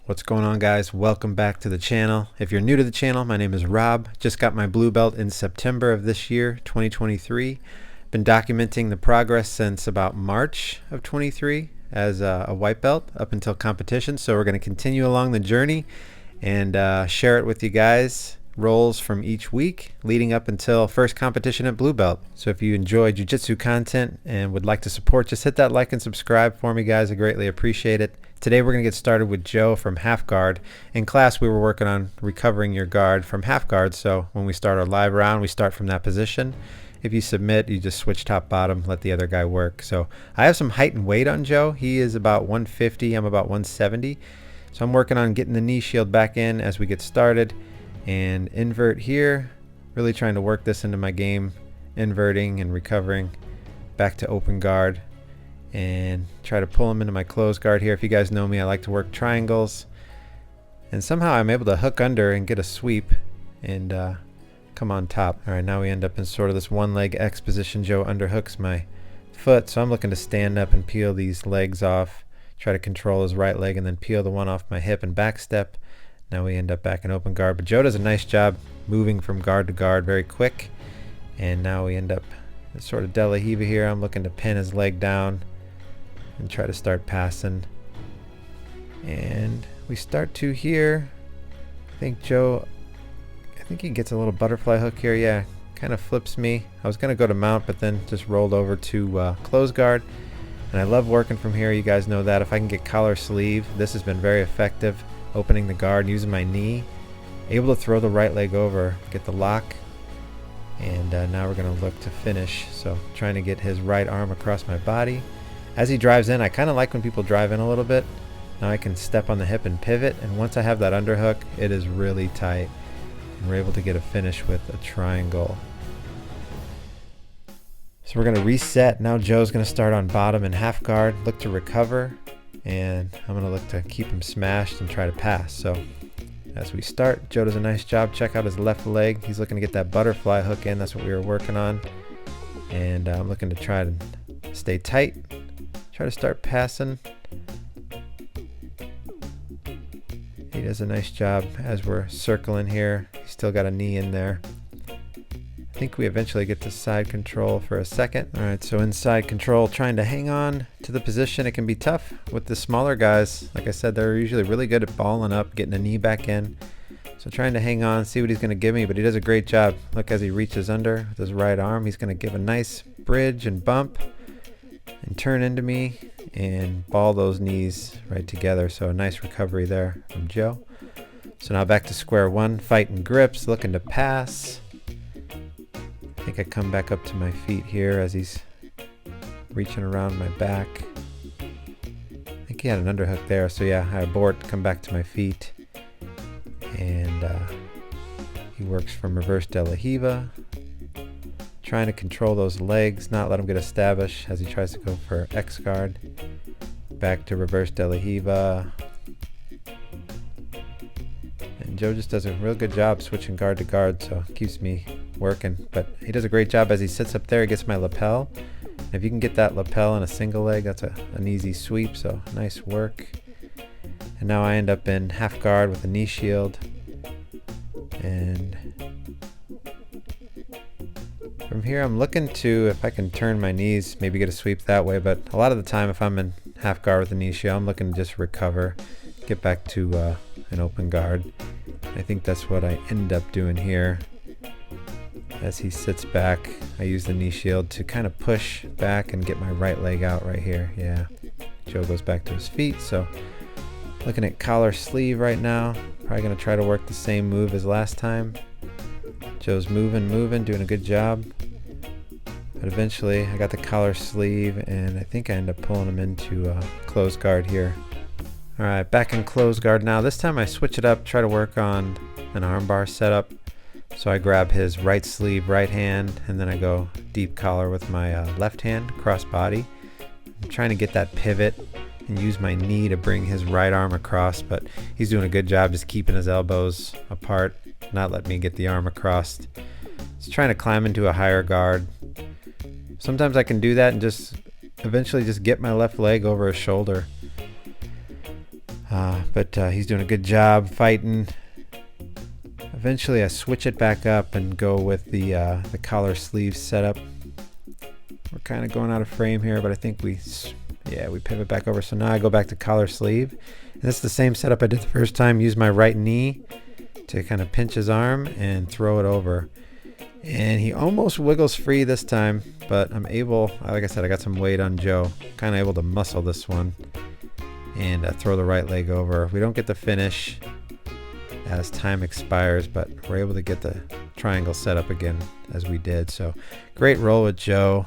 What's going on, guys? Welcome back to the channel. If you're new to the channel, my name is Rob. Just got my blue belt in September of this year, 2023. Been documenting the progress since about March of 23 as a white belt up until competition. So we're going to continue along the journey and share it with you guys. Roles from each week leading up until first competition at blue belt. So if you enjoy jiu-jitsu content and would like to support, just hit that like and subscribe for me, guys. I greatly appreciate it. Today we're going to get started with Joe from half guard. In class we were working on recovering your guard from half guard, so when we start our live round we start from that position. If you submit, you just switch top bottom, let the other guy work. So I have some height and weight on Joe. He is about 150, I'm about 170. So I'm working on getting the knee shield back in as we get started. And invert here, really trying to work this into my game, inverting and recovering back to open guard and try to pull him into my closed guard here. If you guys know me, I like to work triangles, and somehow I'm able to hook under and get a sweep and come on top. All right, now we end up in sort of this one leg X position. Joe underhooks my foot, so I'm looking to stand up and peel these legs off, try to control his right leg and then peel the one off my hip and back step. Now we end up back in open guard, but Joe does a nice job moving from guard to guard very quick. And now we end up in sort of De La Hiva here. I'm looking to pin his leg down and try to start passing. And we start to here. I think he gets a little butterfly hook here. Yeah, kind of flips me. I was going to go to mount, but then just rolled over to close guard. And I love working from here. You guys know that. If I can get collar sleeve, this has been very effective. Opening the guard, using my knee, able to throw the right leg over, get the lock, and now we're going to look to finish. So trying to get his right arm across my body. As he drives in, I kind of like when people drive in a little bit. Now I can step on the hip and pivot, and once I have that underhook, it is really tight, and we're able to get a finish with a triangle. So we're going to reset. Now Joe's going to start on bottom and half guard, look to recover. And I'm going to look to keep him smashed and try to pass. So as we start, Joe does a nice job. Check out his left leg. He's looking to get that butterfly hook in. That's what we were working on. And I'm looking to try to stay tight. Try to start passing. He does a nice job as we're circling here. He's still got a knee in there. I think we eventually get to side control for a second. All right, so inside control, trying to hang on to the position. It can be tough with the smaller guys. Like I said, they're usually really good at balling up, getting a knee back in. So trying to hang on, see what he's going to give me, but he does a great job. Look, as he reaches under with his right arm, he's going to give a nice bridge and bump and turn into me and ball those knees right together. So a nice recovery there from Joe. So now back to square one, fighting grips, looking to pass. I think I come back up to my feet here as he's reaching around my back. I think he had an underhook there, so yeah, I abort, come back to my feet. And he works from reverse De La Hiva. Trying to control those legs, not let him get established as he tries to go for X guard. Back to reverse De La Hiva. And Joe just does a real good job switching guard to guard, so it keeps me working. But he does a great job as he sits up there. He gets my lapel. If you can get that lapel in a single leg, that's an easy sweep, so nice work. And now I end up in half guard with a knee shield. And from here I'm looking to, if I can turn my knees, maybe get a sweep that way. But a lot of the time if I'm in half guard with a knee shield, I'm looking to just recover, get back to an open guard. I think that's what I end up doing here. As he sits back, I use the knee shield to kind of push back and get my right leg out right here. Yeah, Joe goes back to his feet. So looking at collar sleeve right now. Probably going to try to work the same move as last time. Joe's moving, doing a good job. But eventually I got the collar sleeve, and I think I end up pulling him into closed guard here. All right, back in closed guard now. This time I switch it up, try to work on an armbar setup. So I grab his right sleeve, right hand, and then I go deep collar with my left hand, cross body. I'm trying to get that pivot and use my knee to bring his right arm across, but he's doing a good job just keeping his elbows apart, not letting me get the arm across. Just trying to climb into a higher guard. Sometimes I can do that and just eventually just get my left leg over his shoulder. But he's doing a good job fighting. Eventually I switch it back up and go with the collar sleeve setup. We're kind of going out of frame here, but I think we pivot back over. So now I go back to collar sleeve. And this is the same setup I did the first time. Use my right knee to kind of pinch his arm and throw it over. And he almost wiggles free this time, but I'm able, like I said, I got some weight on Joe. Kind of able to muscle this one and throw the right leg over. We don't get the finish as time expires, but we're able to get the triangle set up again as we did. So great roll with Joe.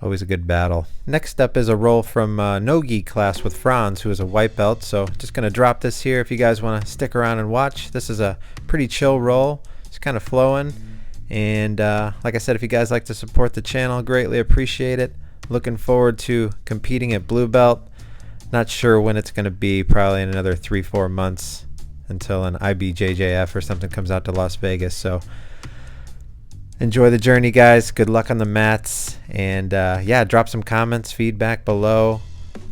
Always a good battle. Next up is a roll from no-gi class with Franz, who is a white belt. So just going to drop this here if you guys want to stick around and watch. This is a pretty chill roll. It's kind of flowing. And like I said, if you guys like to support the channel, greatly appreciate it. Looking forward to competing at blue belt. Not sure when it's going to be, probably in another 3-4 months until an IBJJF or something comes out to Las Vegas. So enjoy the journey, guys. Good luck on the mats. And yeah, drop some comments, feedback below.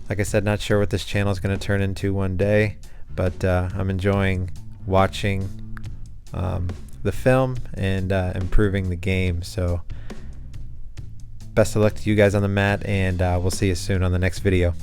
Like I said, not sure what this channel is going to turn into one day, but I'm enjoying watching the film and improving the game. So best of luck to you guys on the mat, and we'll see you soon on the next video.